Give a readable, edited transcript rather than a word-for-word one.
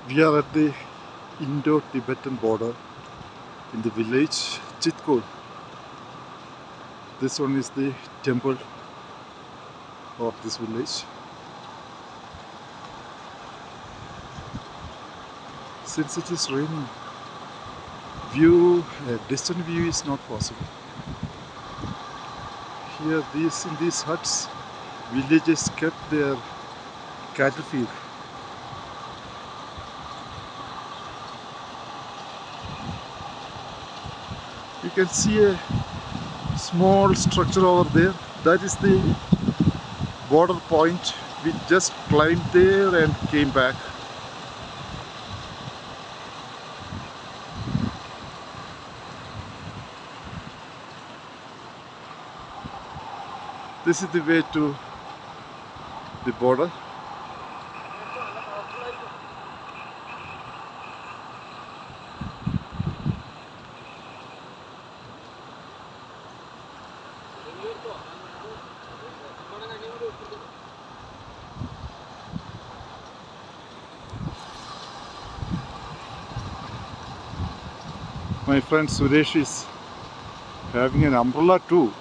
We are at the Indo-Tibetan border in the village Chitkul. This one is the temple of this village. Since it is raining, distant view is not possible. Here, in these huts, villagers kept their cattle feed. You can see a small structure over there. That is the border point. We just climbed there and came back. This is the way to the border. My friend Suresh is having an umbrella too.